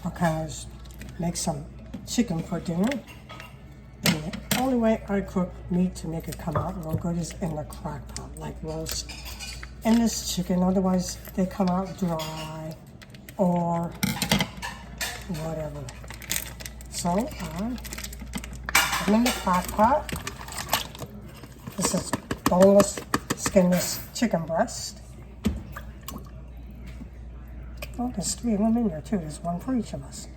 I'll kind of make some chicken for dinner. And the only way I cook meat to make it come out real good is in the crock pot, like roast in this chicken. Otherwise, they come out dry or whatever. So I'm in the crock pot. This is boneless, skinless chicken breast. Oh, there's 3 of them in there too. There's one for each of us.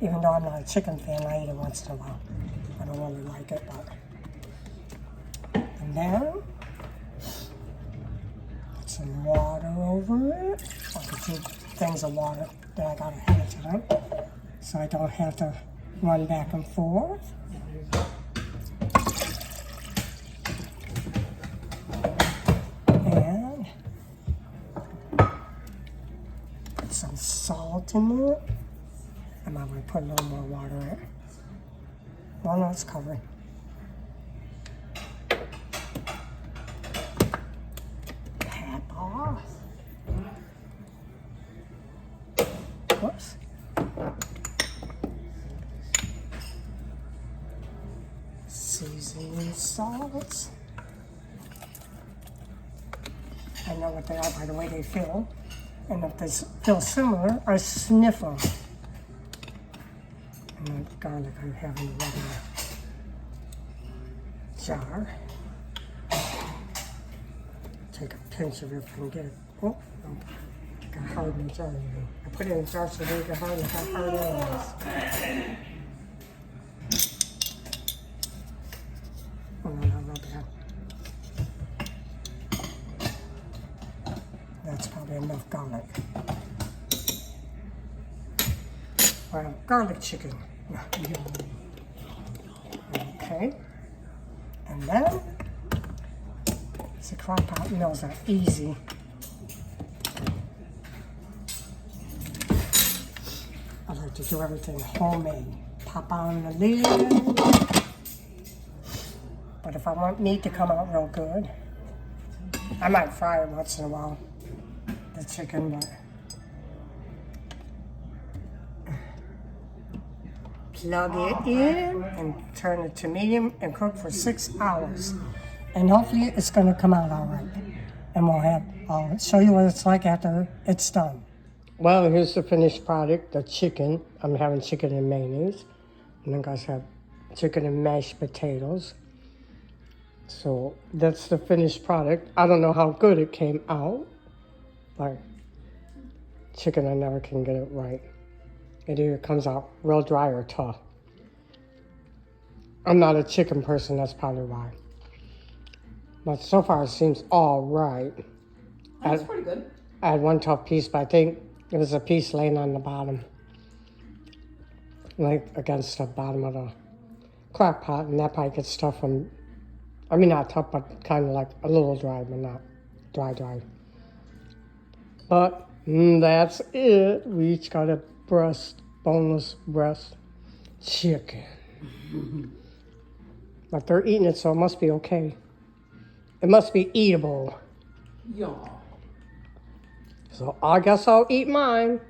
Even though I'm not a chicken fan, I eat it once in a while. I don't really like it, but. And then, put some water over it. Like 2 things of water that I got ahead of time. So I don't have to run back and forth. And put some salt in it. I might want to put a little more water in it. Well, no, it's covered. Cap off. Whoops. Seasoning salts. I know what they are by the way they feel. And if they feel similar, I sniff them. And the garlic I have in the regular jar. Take a pinch of it if I can get it. Oh, no. I got hard in the jar. I put it in the jar so they get hard. Look how hard it is. Oh, no, not bad. That's probably enough garlic. Well, garlic chicken. Okay. And then, the crock pot meals are easy. I like to do everything homemade. Pop on the lid. But if I want meat to come out real good, I might fry it once in a while, the chicken, but plug it in and turn it to medium and cook for 6 hours. And hopefully it's going to come out all right. And I'll show you what it's like after it's done. Well, here's the finished product, the chicken. I'm having chicken and mayonnaise. And then guys have chicken and mashed potatoes. So that's the finished product. I don't know how good it came out. Like chicken, I never can get it right. It either comes out real dry or tough. I'm not a chicken person, that's probably why. But so far it seems all right. That's pretty good. I had one tough piece, but I think it was a piece laying on the bottom. Like against the bottom of the crock pot, and that probably gets tough from, I mean not tough, but kind of like a little dry, but not dry. But that's it. We each got a boneless breast chicken. But they're eating it, so it must be okay. It must be eatable. Yeah. So I guess I'll eat mine.